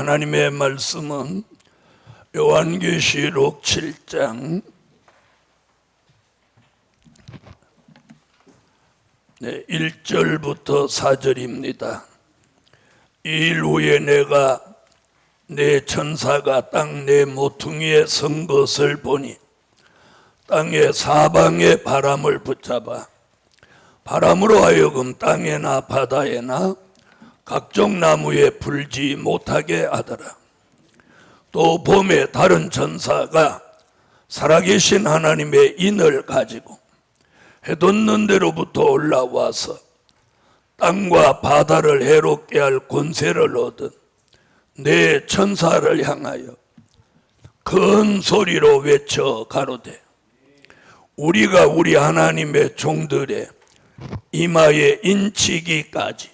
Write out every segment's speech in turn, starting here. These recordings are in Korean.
하나님의 말씀은 요한계시록 7장 1절부터 4절입니다. 이일 후에 내가 내 천사가 땅 내 모퉁이에 선 것을 보니 땅의 사방에 바람을 붙잡아 바람으로 하여금 땅에나 바다에나 각종 나무에 불지 못하게 하더라. 또 봄에 다른 천사가 살아계신 하나님의 인을 가지고 해돋는 데로부터 올라와서 땅과 바다를 해롭게 할 권세를 얻은 내 천사를 향하여 큰 소리로 외쳐 가로되 우리가 우리 하나님의 종들의 이마에 인치기까지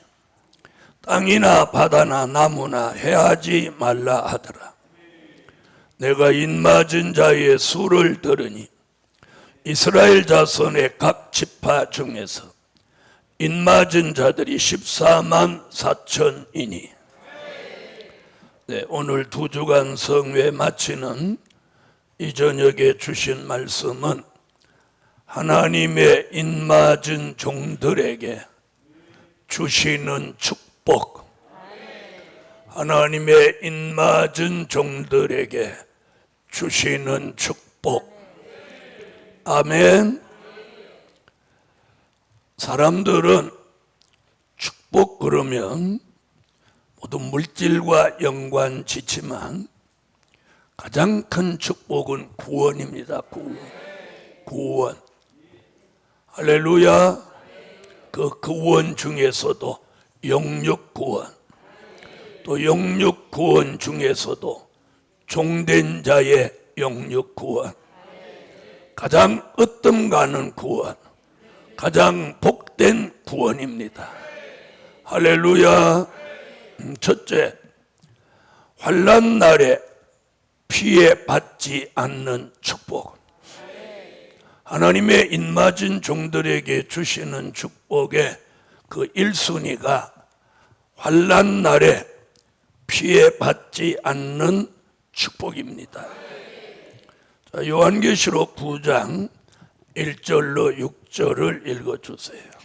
땅이나 바다나 나무나 해하지 말라 하더라. 내가 인맞은 자의 수를 들으니 이스라엘 자손의 각 지파 중에서 인맞은 자들이 14만 4천이니 오늘 2주간 성회 마치는 이 저녁에 주신 말씀은 하나님의 인맞은 종들에게 주시는 축복, 하나님의 인맞은 종들에게 주시는 축복. 아멘. 사람들은 축복 그러면 모두 물질과 연관짓지만 가장 큰 축복은 구원입니다. 구원. 할렐루야. 그 구원 중에서도 영육 구원, 또 영육 구원 중에서도 종된 자의 영육 구원, 가장 으뜸 가는 구원, 가장 복된 구원입니다. 할렐루야. 첫째, 환난 날에 피해 받지 않는 축복. 하나님의 인맞은 종들에게 주시는 축복의 그 1순위가 환난 날에 피해 받지 않는 축복입니다. 자, 요한계시록 9장 1절로 6절을 읽어주세요.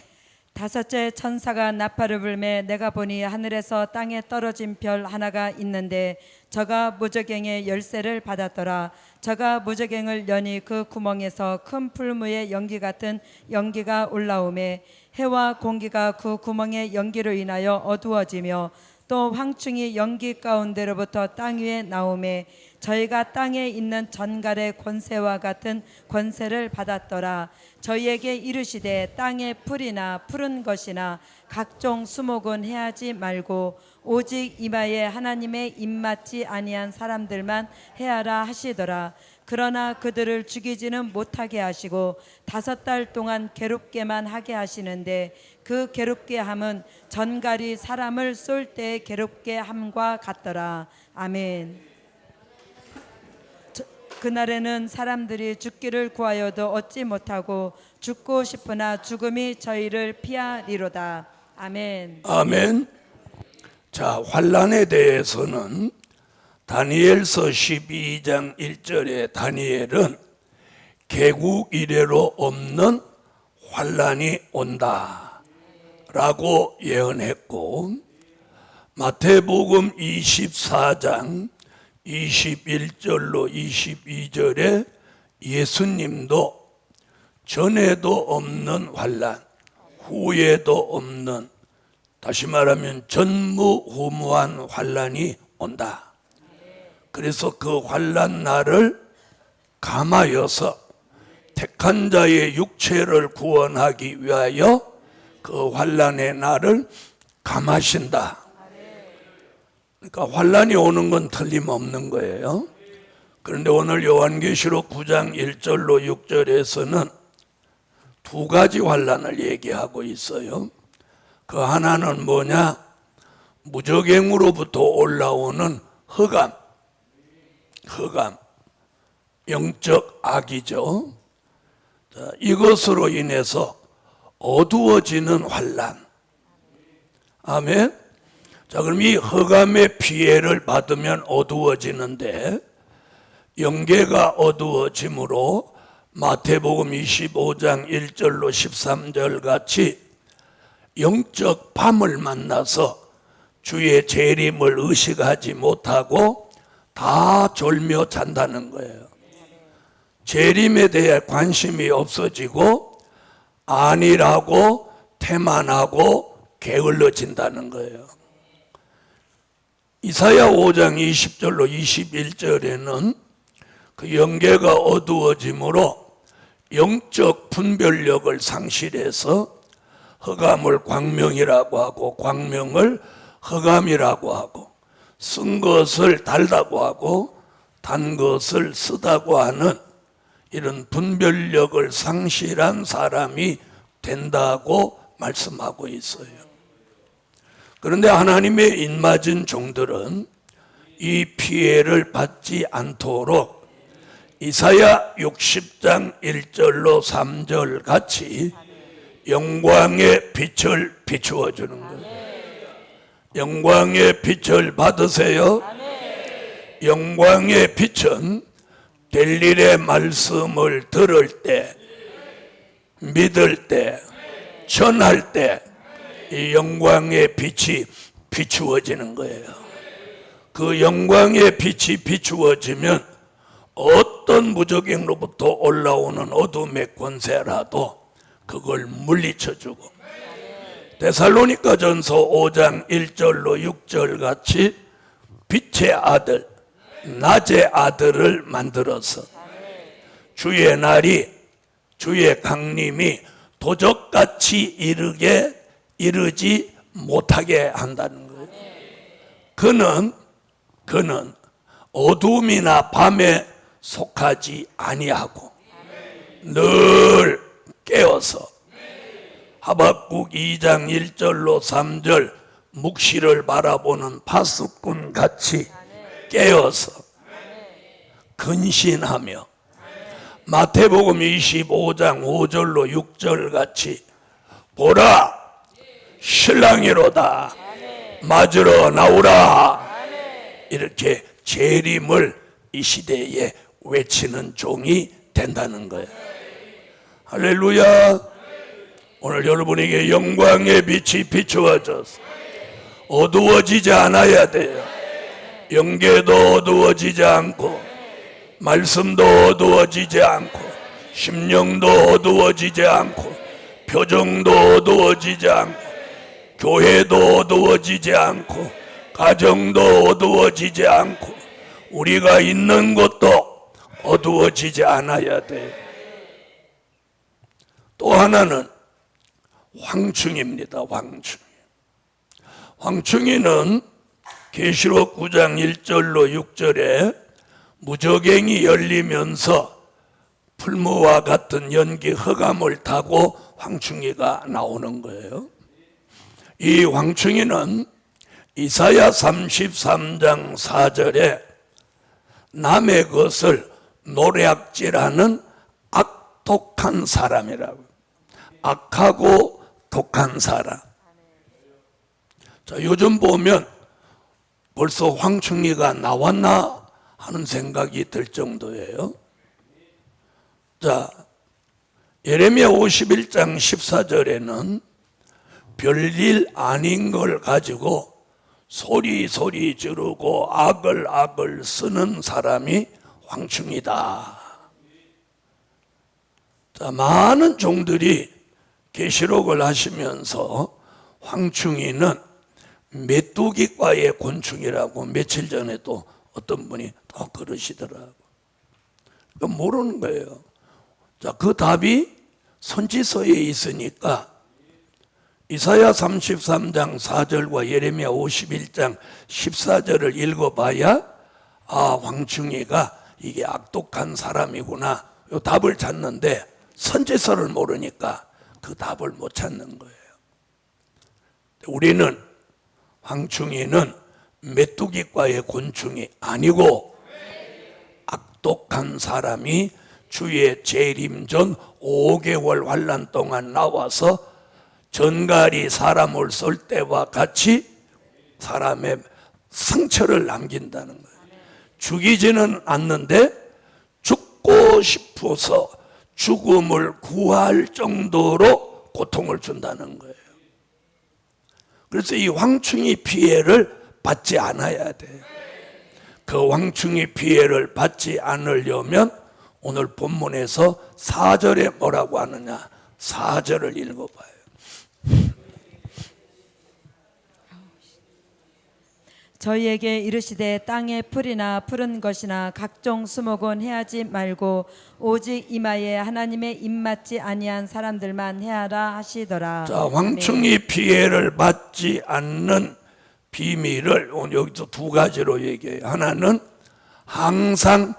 다섯째 천사가 나팔을 불매 내가 보니 하늘에서 땅에 떨어진 별 하나가 있는데 저가 무저갱의 열쇠를 받았더라. 저가 무저갱을 여니 그 구멍에서 큰 풀무의 연기 같은 연기가 올라오매 해와 공기가 그 구멍의 연기로 인하여 어두워지며 또 황충이 연기 가운데로부터 땅 위에 나오매 저희가 땅에 있는 전갈의 권세와 같은 권세를 받았더라. 저희에게 이르시되 땅의 풀이나 푸른 것이나 각종 수목은 해하지 말고 오직 이마에 하나님의 입맞지 아니한 사람들만 해하라 하시더라. 그러나 그들을 죽이지는 못하게 하시고 5달 동안 괴롭게만 하게 하시는데 그 괴롭게 함은 전갈이 사람을 쏠 때 괴롭게 함과 같더라. 아멘. 그날에는 사람들이 죽기를 구하여도 얻지 못하고 죽고 싶으나 죽음이 저희를 피하리로다. 아멘. 아멘. 자, 환난에 대해서는 다니엘서 12장 1절에 다니엘은 개국 이래로 없는 환난이 온다 라고 예언했고, 마태복음 24장 21절로 22절에 예수님도 전에도 없는 환난, 후에도 없는, 다시 말하면 전무후무한 환난이 온다. 그래서 그 환난 날을 감하여서 택한 자의 육체를 구원하기 위하여 그 환난의 날을 감하신다. 그러니까 환난이 오는 건 틀림없는 거예요. 그런데 오늘 요한계시록 9장 1절로 6절에서는 2가지 환난을 얘기하고 있어요. 그 하나는 뭐냐? 무저갱으로부터 올라오는 흑암, 영적 악이죠. 자, 이것으로 인해서 어두워지는 환난. 아멘. 자, 그럼 이 흑암의 피해를 받으면 어두워지는데 영계가 어두워짐으로 마태복음 25장 1절로 13절 같이 영적 밤을 만나서 주의 재림을 의식하지 못하고 다 졸며 잔다는 거예요. 재림에 대해 관심이 없어지고 아니라고 태만하고 게을러진다는 거예요. 이사야 5장 20절로 21절에는 그 영계가 어두워짐으로 영적 분별력을 상실해서 흑암을 광명이라고 하고 광명을 흑암이라고 하고 쓴 것을 달다고 하고 단 것을 쓰다고 하는 이런 분별력을 상실한 사람이 된다고 말씀하고 있어요. 그런데 하나님의 인맞은 종들은 이 피해를 받지 않도록 이사야 60장 1절로 3절 같이 영광의 빛을 비추어 주는 거예요. 영광의 빛을 받으세요. 영광의 빛은 될 일의 말씀을 들을 때, 믿을 때, 전할 때 이 영광의 빛이 비추어지는 거예요. 그 영광의 빛이 비추어지면 어떤 무적행로부터 올라오는 어둠의 권세라도 그걸 물리쳐주고 데살로니가전서 5장 1절로 6절 같이 빛의 아들, 낮의 아들을 만들어서 주의 날이, 주의 강림이 도적같이 이르지 못하게 한다는 거예요. 그는 어둠이나 밤에 속하지 아니하고 늘 깨어서 하박국 2장 1절로 3절 묵시를 바라보는 파수꾼 같이 깨어서 근신하며 마태복음 25장 5절로 6절 같이 보라 신랑이로다 맞으러 나오라 이렇게 재림을 이 시대에 외치는 종이 된다는 거예요. 할렐루야. 오늘 여러분에게 영광의 빛이 비추어져서 어두워지지 않아야 돼요. 영계도 어두워지지 않고 말씀도 어두워지지 않고 심령도 어두워지지 않고 표정도 어두워지지 않고 교회도 어두워지지 않고 가정도 어두워지지 않고 우리가 있는 곳도 어두워지지 않아야 돼요. 또 하나는 황충입니다. 황충이는 계시록 9장 1절로 6절에 무저갱이 열리면서 풀무와 같은 연기 흑암을 타고 황충이가 나오는 거예요. 이 황충이는 이사야 33장 4절에 남의 것을 노략질하는 악독한 사람이라고. 악하고 독한 사람. 자, 요즘 보면 벌써 황충이가 나왔나 하는 생각이 들 정도예요. 자, 예레미야 51장 14절에는 별일 아닌 걸 가지고 소리 지르고 악을 쓰는 사람이 황충이다. 자, 많은 종들이 계시록을 하시면서 황충이는 메뚜기과의 곤충이라고 며칠 전에 또 어떤 분이 또 그러시더라고. 모르는 거예요. 자, 그 답이 선지서에 있으니까 이사야 33장 4절과 예레미야 51장 14절을 읽어봐야 황충이가 이게 악독한 사람이구나 이 답을 찾는데 선지서를 모르니까 그 답을 못 찾는 거예요. 우리는 황충이는 메뚜기과의 곤충이 아니고 악독한 사람이 주의 재림 전 5개월 환난 동안 나와서 전갈이 사람을 쏠 때와 같이 사람의 상처를 남긴다는 거예요. 죽이지는 않는데 죽고 싶어서 죽음을 구할 정도로 고통을 준다는 거예요. 그래서 이 황충이 피해를 받지 않아야 돼요. 그 황충이 피해를 받지 않으려면 오늘 본문에서 4절에 뭐라고 하느냐, 4절을 읽어봐요. 저희에게 이르시되 땅의 풀이나 푸른 것이나 각종 수목은 해하지 말고 오직 이마에 하나님의 입맞지 아니한 사람들만 해하라 하시더라. 자, 황충이 피해를 받지 않는 비밀을 오늘 여기서 두 가지로 얘기해요. 하나는 항상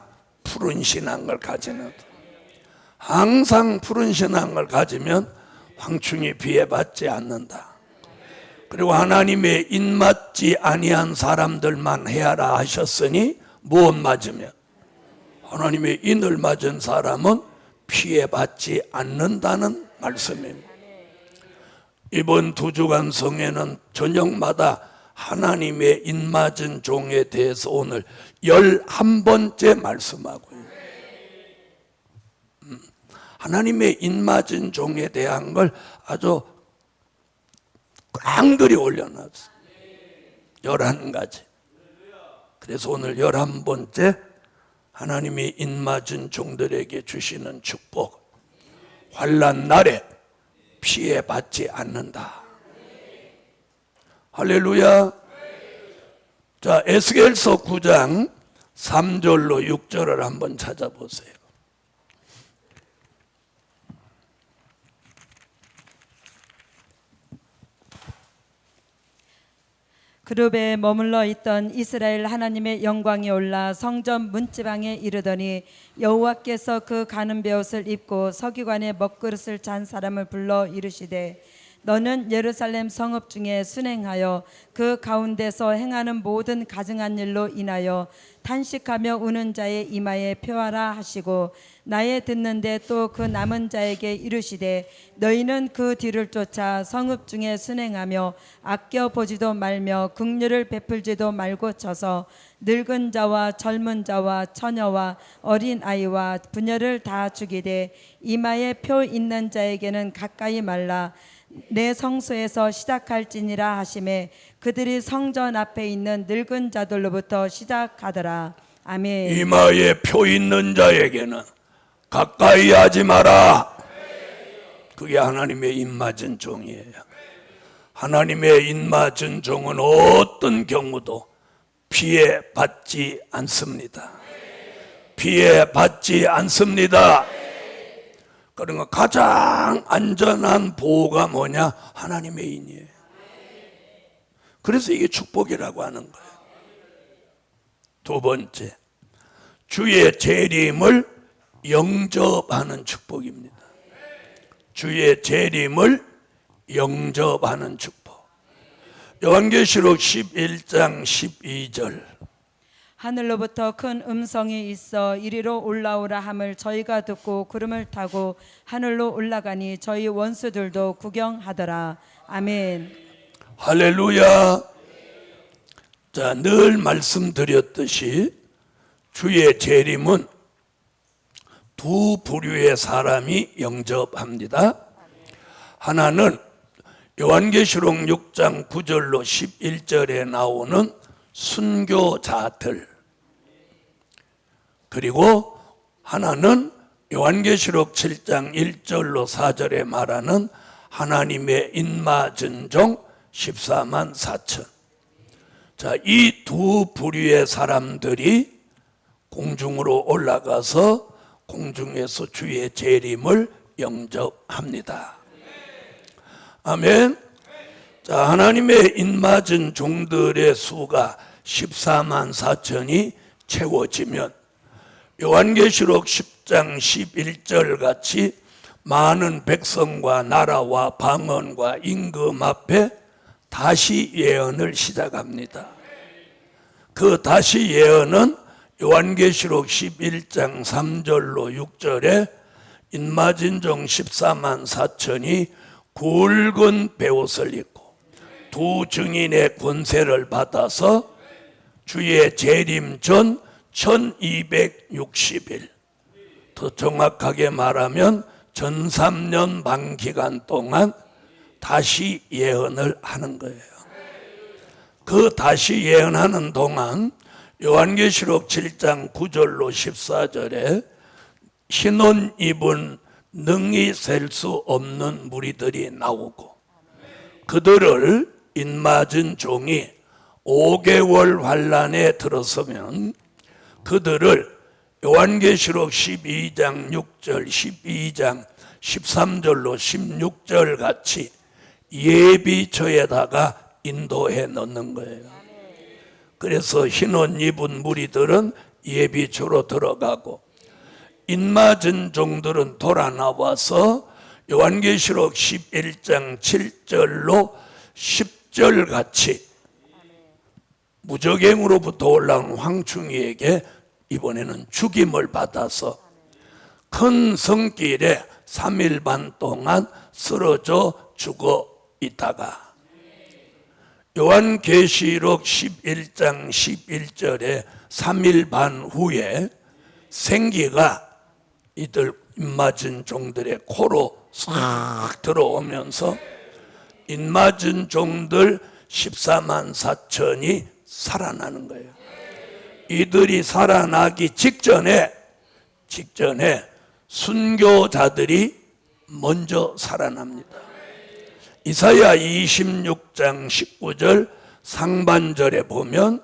푸른 신앙을 가지는 것. 항상 푸른 신앙을 가지면 황충이 피해받지 않는다. 그리고 하나님의 입맞지 아니한 사람들만 해하라 하셨으니 무엇 맞으면? 하나님의 인을 맞은 사람은 피해받지 않는다는 말씀입니다. 이번 두 주간 성회는 저녁마다 하나님의 입맞은 종에 대해서 오늘 11번째 말씀하고요. 하나님의 입맞은 종에 대한 걸 아주 깡그리 올려놨어요. 11가지. 그래서 오늘 11번째 하나님이 입맞은 종들에게 주시는 축복. 환난 날에 피해받지 않는다. 할렐루야. 자, 에스겔서 9장 3절로 6절을 한번 찾아보세요. 그룹에 머물러 있던 이스라엘 하나님의 영광이 올라 성전 문지방에 이르더니 여호와께서 그 가는 베옷을 입고 서기관의 먹그릇을 잔 사람을 불러 이르시되 너는 예루살렘 성읍 중에 순행하여 그 가운데서 행하는 모든 가증한 일로 인하여 탄식하며 우는 자의 이마에 표하라 하시고 나의 듣는데 또 그 남은 자에게 이르시되 너희는 그 뒤를 쫓아 성읍 중에 순행하며 아껴 보지도 말며 긍휼을 베풀지도 말고 쳐서 늙은 자와 젊은 자와 처녀와 어린 아이와 부녀를 다 죽이되 이마에 표 있는 자에게는 가까이 말라 내 성소에서 시작할지니라 하시매 그들이 성전 앞에 있는 늙은 자들로부터 시작하더라. 아멘. 이마에 표 있는 자에게는 가까이 하지 마라. 그게 하나님의 입맞은 종이에요. 하나님의 입맞은 종은 어떤 경우도 피해받지 않습니다. 피해받지 않습니다. 그러니까 가장 안전한 보호가 뭐냐? 하나님의 인이에요. 그래서 이게 축복이라고 하는 거예요. 두 번째, 주의 재림을 영접하는 축복입니다. 주의 재림을 영접하는 축복. 요한계시록 11장 12절. 하늘로부터 큰 음성이 있어 이리로 올라오라 함을 저희가 듣고 구름을 타고 하늘로 올라가니 저희 원수들도 구경하더라. 아멘. 할렐루야. 자, 늘 말씀드렸듯이 주의 재림은 두 부류의 사람이 영접합니다. 하나는 요한계시록 6장 9절로 11절에 나오는 순교자들, 그리고 하나는 요한계시록 7장 1절로 4절에 말하는 하나님의 입맞은 종 14만 4천. 자, 이 두 부류의 사람들이 공중으로 올라가서 공중에서 주의 재림을 영접합니다. 아멘. 자, 하나님의 입맞은 종들의 수가 14만 4천이 채워지면 요한계시록 10장 11절 같이 많은 백성과 나라와 방언과 임금 앞에 다시 예언을 시작합니다. 그 다시 예언은 요한계시록 11장 3절로 6절에 입맞은 종 14만 4천이 굵은 베옷을 입고 두 증인의 권세를 받아서 주의 재림 전 1260일, 더 정확하게 말하면 전 3년 반 기간 동안 다시 예언을 하는 거예요. 그 다시 예언하는 동안 요한계시록 7장 9절로 14절에 흰 옷 입은 능히 셀 수 없는 무리들이 나오고 그들을 인맞은 종이 5개월 환란에 들어서면 그들을 요한계시록 12장 6절, 12장 13절로 16절 같이 예비처에다가 인도해 넣는 거예요. 그래서 흰옷 입은 무리들은 예비처로 들어가고 인맞은 종들은 돌아 나와서 요한계시록 11장 7절로 10절 같이 무저갱으로부터 올라온 황충이에게 이번에는 죽임을 받아서 큰 성길에 3일 반 동안 쓰러져 죽어 있다가 요한계시록 11장 11절에 3일 반 후에 생기가 이들 인맞은 종들의 코로 싹 들어오면서 인맞은 종들 14만 4천이 살아나는 거예요. 이들이 살아나기 직전에 순교자들이 먼저 살아납니다. 이사야 26장 19절 상반절에 보면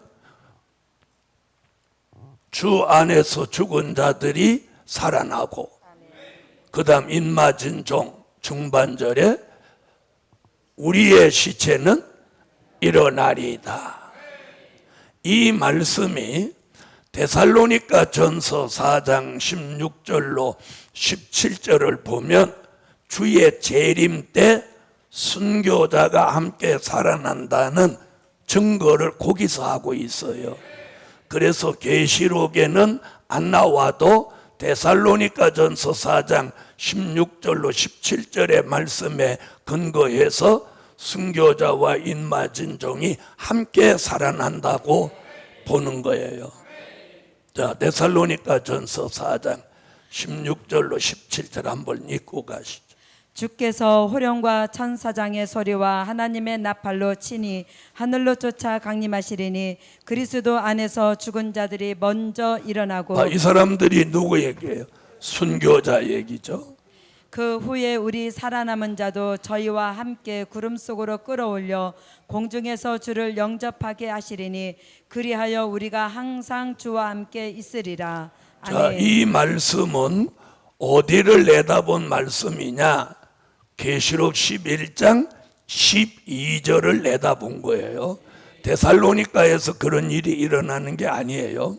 주 안에서 죽은 자들이 살아나고 그 다음 인맞은 종 중반절에 우리의 시체는 일어나리이다. 이 말씀이 데살로니가 전서 4장 16절로 17절을 보면 주의 재림 때 순교자가 함께 살아난다는 증거를 거기서 하고 있어요. 그래서 계시록에는 안 나와도 데살로니가 전서 4장 16절로 17절의 말씀에 근거해서 순교자와 인맞은 종이 함께 살아난다고 보는 거예요. 자, 데살로니가 전서 4장 16절로 17절 한번 읽고 가시죠. 주께서 호령과 천사장의 소리와 하나님의 나팔로 치니 하늘로 쫓아 강림하시리니 그리스도 안에서 죽은 자들이 먼저 일어나고. 이 사람들이 누구 얘기예요? 순교자 얘기죠. 그 후에 우리 살아남은 자도 저희와 함께 구름 속으로 끌어올려 공중에서 주를 영접하게 하시리니 그리하여 우리가 항상 주와 함께 있으리라. 아멘. 자, 이 말씀은 어디를 내다본 말씀이냐? 계시록 11장 12절을 내다본 거예요. 데살로니가에서 그런 일이 일어나는 게 아니에요.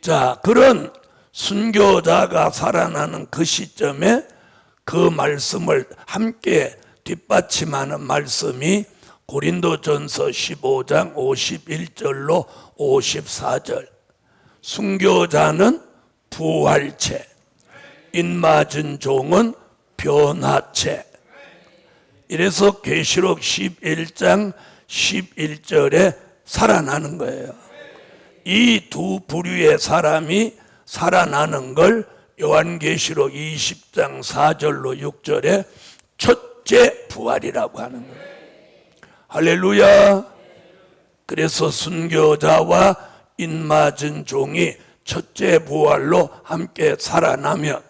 자, 그런 순교자가 살아나는 그 시점에 그 말씀을 함께 뒷받침하는 말씀이 고린도전서 15장 51절로 54절. 순교자는 부활체, 인맞은 종은 변화체. 이래서 계시록 11장 11절에 살아나는 거예요. 이 두 부류의 사람이 살아나는 걸 요한계시록 20장 4절로 6절에 첫째 부활이라고 하는 거예요. 할렐루야. 그래서 순교자와 인맞은 종이 첫째 부활로 함께 살아나면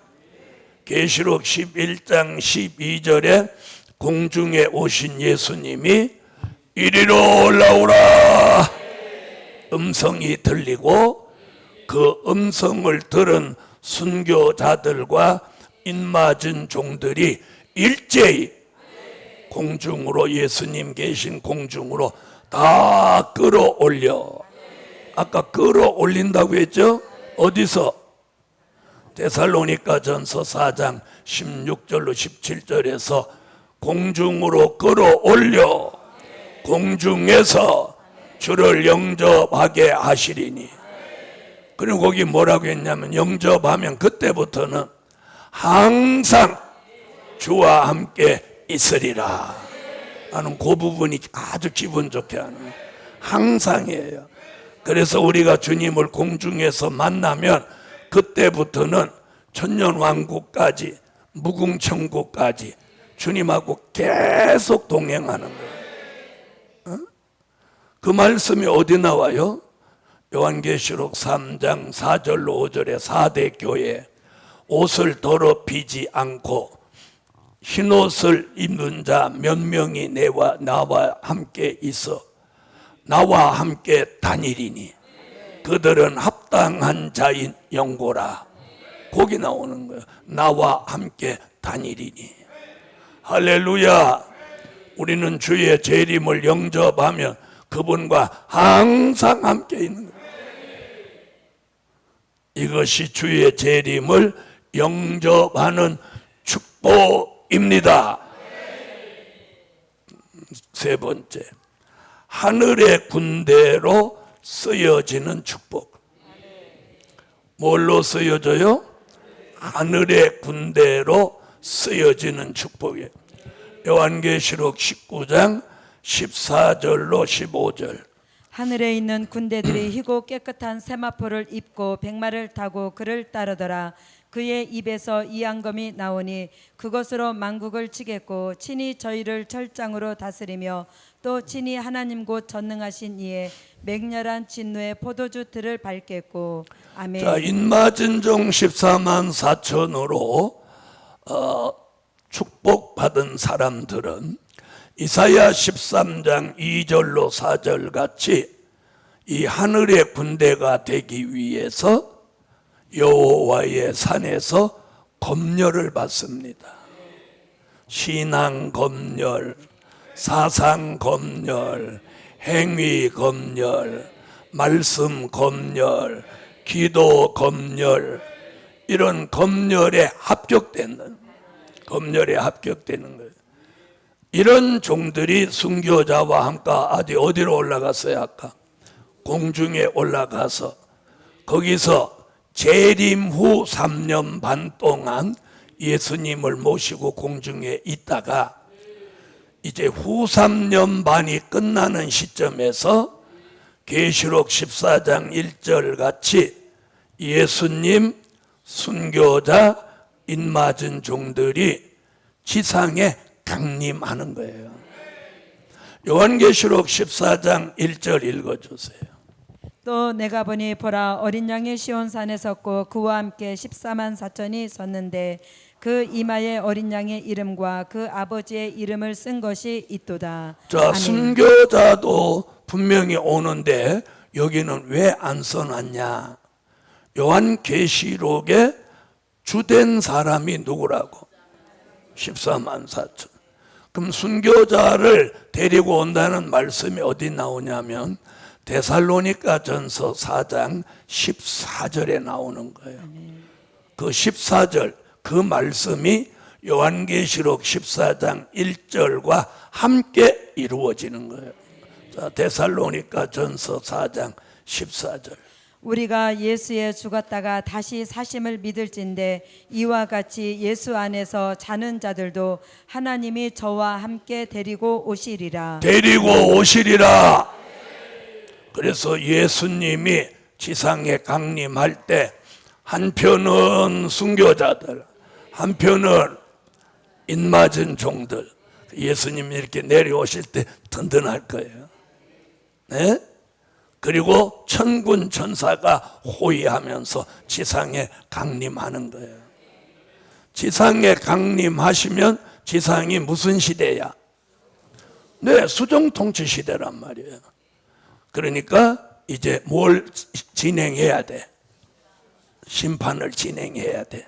계시록 11장 12절에 공중에 오신 예수님이 이리로 올라오라 음성이 들리고 그 음성을 들은 순교자들과 인맞은 종들이 일제히 공중으로, 예수님 계신 공중으로 다 끌어올려. 아까 끌어올린다고 했죠? 어디서? 데살로니가 전서 4장 16절로 17절에서 공중으로 끌어올려 공중에서 주를 영접하게 하시리니. 그리고 거기 뭐라고 했냐면 영접하면 그때부터는 항상 주와 함께 있으리라. 나는 그 부분이 아주 기분 좋게 하는 거예요. 항상이에요. 그래서 우리가 주님을 공중에서 만나면 그때부터는 천년왕국까지 무궁천국까지 주님하고 계속 동행하는 거예요. 그 말씀이 어디 나와요? 요한계시록 3장 4절로 5절에 4대 교회, 옷을 더럽히지 않고 흰옷을 입는 자 몇 명이 나와 함께 있어 나와 함께 다니리니 그들은 합당한 자인 영고라. 거기 나오는 거예요. 나와 함께 다니리니. 할렐루야. 우리는 주의 재림을 영접하면 그분과 항상 함께 있는 거예요. 이것이 주의 재림을 영접하는 축복입니다. 세 번째, 하늘의 군대로 쓰여지는 축복. 뭘로 쓰여져요? 하늘의 군대로 쓰여지는 축복이에요. 요한계시록 19장 14절로 15절. 하늘에 있는 군대들이 희고 깨끗한 세마포를 입고 백마를 타고 그를 따르더라. 그의 입에서 이 앙금이 나오니 그것으로 만국을 치겠고 친히 저희를 철장으로 다스리며 또 친히 하나님 곧 전능하신 이의 맹렬한 진노의 포도주 들을 밟겠고. 아멘. 자, 인마진종 14만 4천으로 축복받은 사람들은 이사야 13장 2절로 4절 같이 이 하늘의 군대가 되기 위해서 여호와의 산에서 검열을 받습니다. 신앙 검열, 사상 검열, 행위 검열, 말씀 검열, 기도 검열, 이런 검열에 합격되는 거예요. 이런 종들이 순교자와 함께 어디로 올라갔어요? 아까 공중에 올라가서 거기서 재림 후 3년 반 동안 예수님을 모시고 공중에 있다가 이제 후 3년 반이 끝나는 시점에서 계시록 14장 1절 같이 예수님, 순교자, 인맞은 종들이 지상에 강림하는 거예요. 요한계시록 14장 1절 읽어주세요. 또 내가 보니 보라 어린 양이 시온산에 섰고 그와 함께 14만 4천이 섰는데 그 이마에 어린 양의 이름과 그 아버지의 이름을 쓴 것이 있도다. 자, 아멘. 순교자도 분명히 오는데 여기는 왜 안 써놨냐? 요한계시록에 주된 사람이 누구라고? 14만 4천. 그럼 순교자를 데리고 온다는 말씀이 어디 나오냐면 데살로니가 전서 4장 14절에 나오는 거예요. 그 14절 그 말씀이 요한계시록 14장 1절과 함께 이루어지는 거예요. 자, 데살로니가 전서 4장 14절. 우리가 예수에 죽었다가 다시 사심을 믿을진데 이와 같이 예수 안에서 자는 자들도 하나님이 저와 함께 데리고 오시리라. 데리고 오시리라. 그래서 예수님이 지상에 강림할 때 한편은 순교자들, 한편은 인맞은 종들, 예수님이 이렇게 내려오실 때 든든할 거예요. 네? 그리고 천군 천사가 호위하면서 지상에 강림하는 거예요. 지상에 강림하시면 지상이 무슨 시대야? 네, 수정통치 시대란 말이에요. 그러니까 이제 뭘 진행해야 돼? 심판을 진행해야 돼.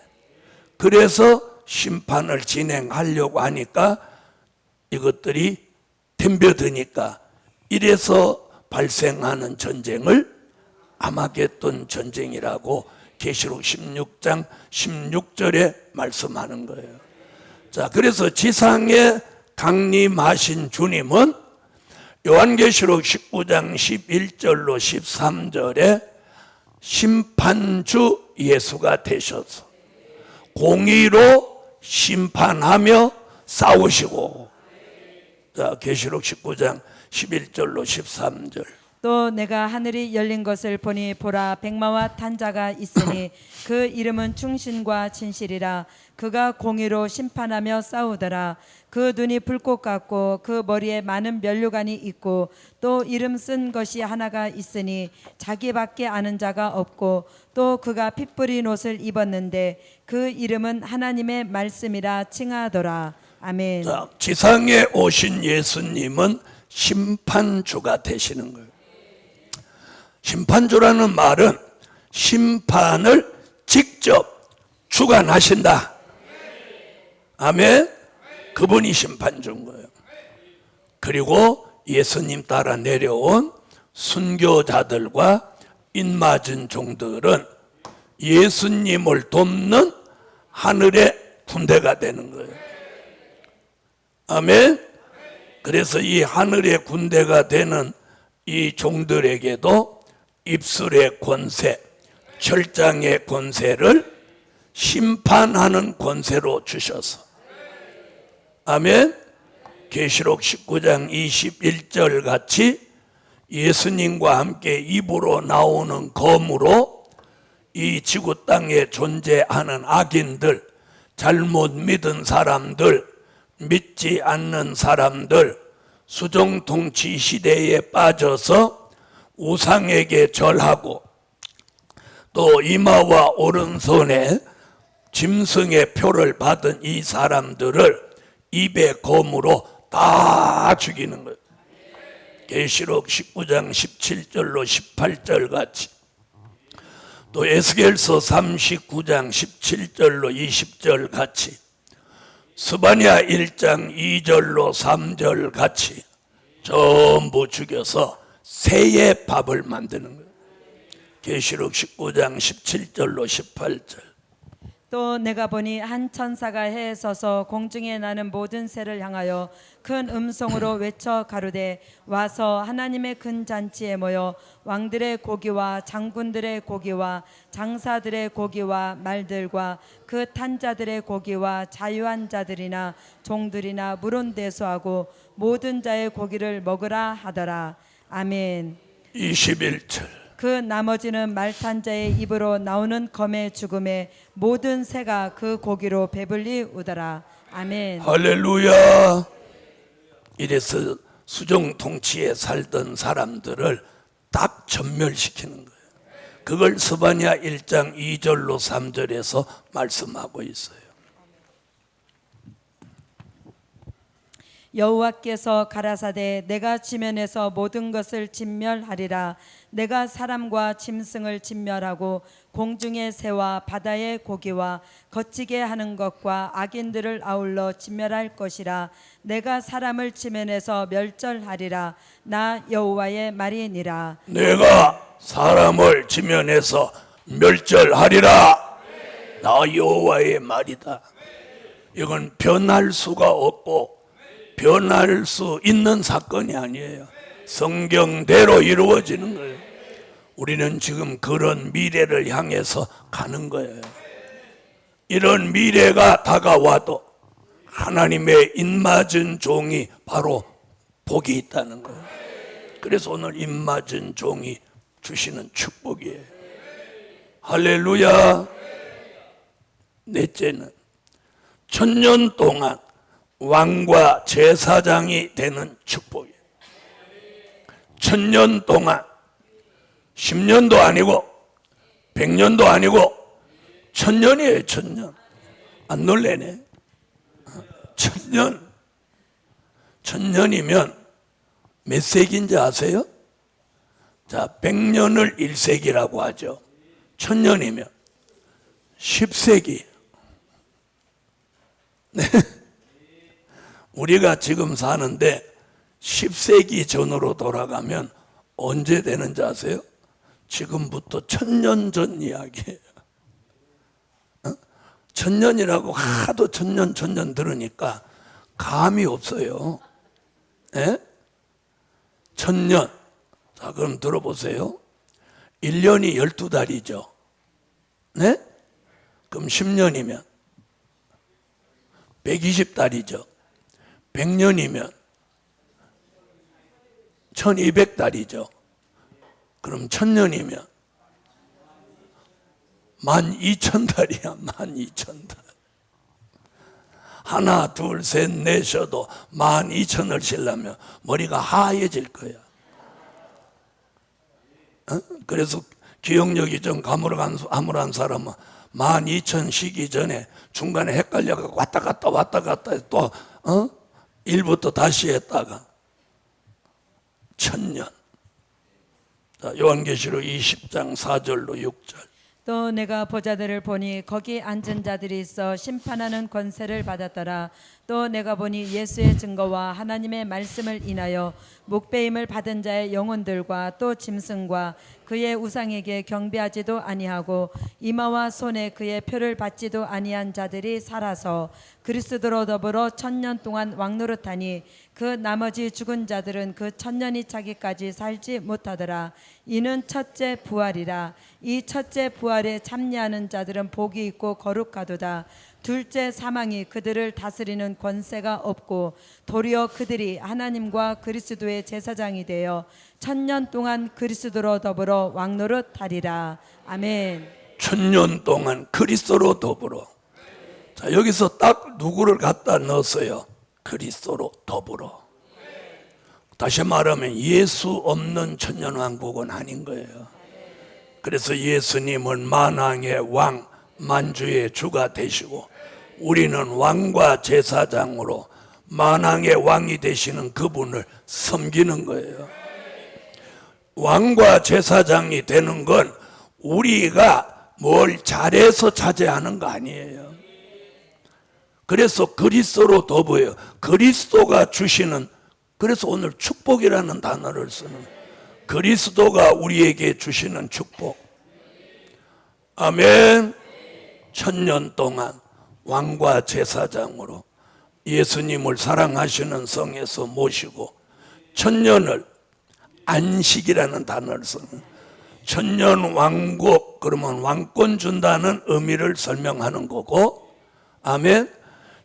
그래서 심판을 진행하려고 하니까 이것들이 덤벼드니까 이래서 발생하는 전쟁을 아마겟돈 전쟁이라고 계시록 16장 16절에 말씀하는 거예요. 자, 그래서 지상에 강림하신 주님은 요한계시록 19장 11절로 13절에 심판주 예수가 되셔서 공의로 심판하며 싸우시고, 자, 계시록 19장 11절로 13절. 또 내가 하늘이 열린 것을 보니 보라 백마와 탄 자가 있으니 그 이름은 충신과 진실이라. 그가 공의로 심판하며 싸우더라. 그 눈이 불꽃 같고 그 머리에 많은 면류관이 있고 또 이름 쓴 것이 하나가 있으니 자기밖에 아는 자가 없고 또 그가 피 뿌린 옷을 입었는데 그 이름은 하나님의 말씀이라 칭하더라. 아멘. 자, 지상에 오신 예수님은 심판주가 되시는 거예요. 심판주라는 말은 심판을 직접 주관하신다. 아멘. 그분이 심판주인 거예요. 그리고 예수님 따라 내려온 순교자들과 인맞은 종들은 예수님을 돕는 하늘의 군대가 되는 거예요. 아멘. 그래서 이 하늘의 군대가 되는 이 종들에게도 입술의 권세, 철장의 권세를 심판하는 권세로 주셔서, 아멘. 계시록 19장 21절 같이 예수님과 함께 입으로 나오는 검으로 이 지구 땅에 존재하는 악인들, 잘못 믿은 사람들, 믿지 않는 사람들, 수종통치 시대에 빠져서 우상에게 절하고 또 이마와 오른손에 짐승의 표를 받은 이 사람들을 입의 검으로 다 죽이는 거예요. 계시록 19장 17절로 18절 같이, 또 에스겔서 39장 17절로 20절 같이, 스바냐 1장 2절로 3절 같이 전부 죽여서 새의 밥을 만드는 거예요. 계시록 19장 17절로 18절. 또 내가 보니 한 천사가 해에 서서 공중에 나는 모든 새를 향하여 큰 음성으로 외쳐 가로되 와서 하나님의 큰 잔치에 모여 왕들의 고기와 장군들의 고기와 장사들의 고기와 말들과 그 탄 자들의 고기와 자유한 자들이나 종들이나 물은 대수하고 모든 자의 고기를 먹으라 하더라. 아멘. 21절. 그 나머지는 말탄 자의 입으로 나오는 검의 죽음에 모든 새가 그 고기로 배불리 우더라. 아멘. 할렐루야. 이래서 수종통치에 살던 사람들을 딱 전멸시키는 거예요. 그걸 스바냐 1장 2절로 3절에서 말씀하고 있어요. 여호와께서 가라사대 내가 지면에서 모든 것을 진멸하리라. 내가 사람과 짐승을 진멸하고 공중의 새와 바다의 고기와 거치게 하는 것과 악인들을 아울러 진멸할 것이라. 내가 사람을 지면에서 멸절하리라. 나 여호와의 말이니라. 내가 사람을 지면에서 멸절하리라. 나 여호와의 말이다. 이건 변할 수가 없고 변할 수 있는 사건이 아니에요. 성경대로 이루어지는 거예요. 우리는 지금 그런 미래를 향해서 가는 거예요. 이런 미래가 다가와도 하나님의 입맞은 종이 바로 복이 있다는 거예요. 그래서 오늘 입맞은 종이 주시는 축복이에요. 할렐루야. 넷째는 천년 동안 왕과 제사장이 되는 축복이에요. 천년 동안 10년도 아니고 100년도 아니고 천년이에요. 천년. 안 놀래네. 천년. 천년이면 몇 세기인지 아세요? 자, 100년을 1세기라고 하죠. 천년이면 10세기. 네. 우리가 지금 사는데 10세기 전으로 돌아가면 언제 되는지 아세요? 지금부터 1000년 전 이야기예요. 천년이라고 하도 천년 들으니까 감이 없어요. 예? 천년. 자, 그럼 들어보세요. 1년이 12달이죠. 네? 그럼 10년이면 120달이죠. 100년이면 1200달이죠. 그럼 1000년이면 12,000달이야. 12,000달. 하나 둘 셋 넷셔도 12,000을 쉬려면 머리가 하얘질 거야. 그래서 기억력이 좀 가물한 사람은 12,000 쉬기 전에 중간에 헷갈려서 왔다 갔다 또 1부터 다시 했다가 1000년. 자, 요한계시록 20장 4절로 6절. 또 내가 보자들을 보니 거기 앉은 자들이 있어 심판하는 권세를 받았더라. 또 내가 보니 예수의 증거와 하나님의 말씀을 인하여 목배임을 받은 자의 영혼들과 또 짐승과 그의 우상에게 경배하지도 아니하고 이마와 손에 그의 표를 받지도 아니한 자들이 살아서 그리스도로 더불어 1000년 동안 왕노릇하니 그 나머지 죽은 자들은 그 1000년이 차기까지 살지 못하더라. 이는 첫째 부활이라. 이 첫째 부활에 참여하는 자들은 복이 있고 거룩하도다. 둘째 사망이 그들을 다스리는 권세가 없고 도리어 그들이 하나님과 그리스도의 제사장이 되어 1000년 동안 그리스도로 더불어 왕노릇하리라. 아멘. 1000년 동안 그리스도로 더불어. 자, 여기서 딱 누구를 갖다 넣었어요? 그리스도로 더불어. 다시 말하면 예수 없는 천년왕국은 아닌 거예요. 그래서 예수님은 만왕의 왕, 만주의 주가 되시고 우리는 왕과 제사장으로 만왕의 왕이 되시는 그분을 섬기는 거예요. 왕과 제사장이 되는 건 우리가 뭘 잘해서 차지하는 거 아니에요. 그래서 그리스도로 더불어요. 그리스도가 주시는, 그래서 오늘 축복이라는 단어를 쓰는 거예요. 그리스도가 우리에게 주시는 축복. 아멘. 1000년 동안 왕과 제사장으로 예수님을 사랑하시는 성에서 모시고 1000년을 안식이라는 단어를 쓰는, 1000년 왕국, 그러면 왕권 준다는 의미를 설명하는 거고, 아멘.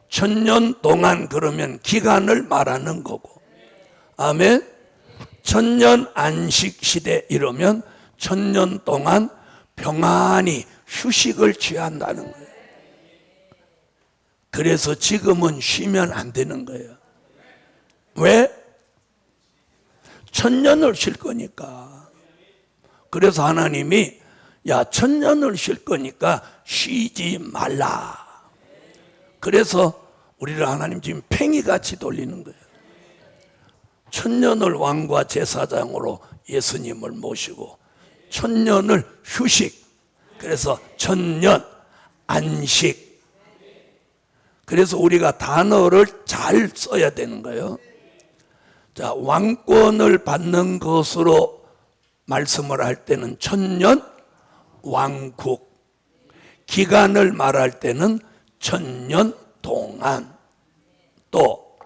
1000년 동안 그러면 기간을 말하는 거고, 아멘. 1000년 안식 시대 이러면 1000년 동안 평안히 휴식을 취한다는 거예요. 그래서 지금은 쉬면 안 되는 거예요. 왜? 1000년을 쉴 거니까. 그래서 하나님이 야 1000년을 쉴 거니까 쉬지 말라. 그래서 우리를 하나님 지금 팽이같이 돌리는 거예요. 1000년을 왕과 제사장으로 예수님을 모시고 1000년을 휴식. 그래서 1000년 안식. 그래서 우리가 단어를 잘 써야 되는 거예요. 자, 왕권을 받는 것으로 말씀을 할 때는 1000년 왕국, 기간을 말할 때는 1000년 동안, 또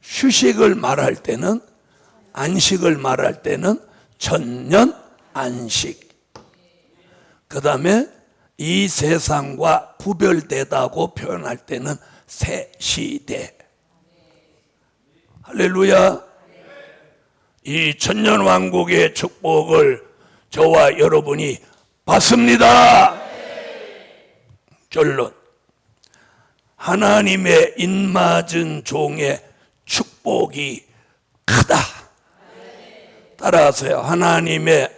휴식을 말할 때는, 안식을 말할 때는 1000년 안식. 그 다음에 이 세상과 구별되다고 표현할 때는 새 시대. 할렐루야. 이 천년왕국의 축복을 저와 여러분이 받습니다. 결론. 하나님의 인맞은 종의 축복이 크다. 따라하세요. 하나님의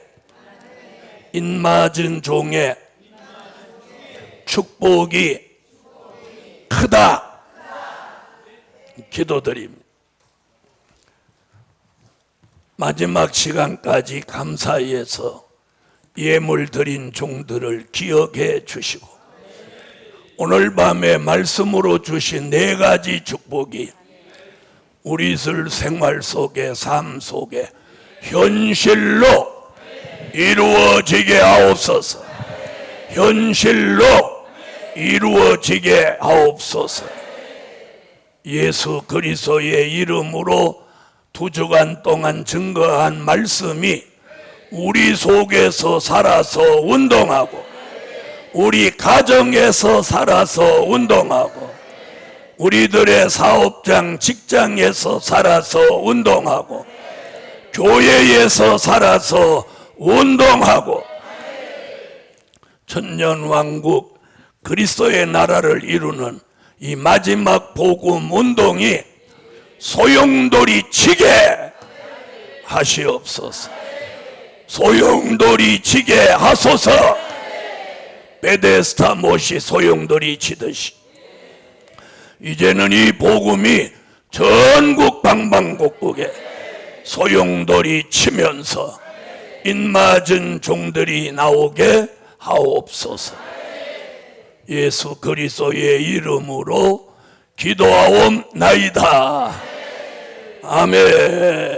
인맞은 종의 축복이 크다. 기도드립니다. 마지막 시간까지 감사해서 예물 드린 종들을 기억해 주시고, 오늘 밤에 말씀으로 주신 4가지 축복이 우리 생활 속에, 삶 속에 현실로 이루어지게 하옵소서. 현실로 이루어지게 하옵소서. 예수 그리스도의 이름으로 2주간 동안 증거한 말씀이 우리 속에서 살아서 운동하고, 우리 가정에서 살아서 운동하고, 우리들의 사업장, 직장에서 살아서 운동하고 교회에서 살아서 운동하고 천년왕국 그리스도의 나라를 이루는 이 마지막 복음 운동이 소용돌이 치게 하시옵소서. 소용돌이 치게 하소서. 베데스다 못이 소용돌이 치듯이 이제는 이 복음이 전국 방방곡곡에 소용돌이 치면서 입맞은 종들이 나오게 하옵소서. 예수 그리스도의 이름으로 기도하옵나이다. 아멘.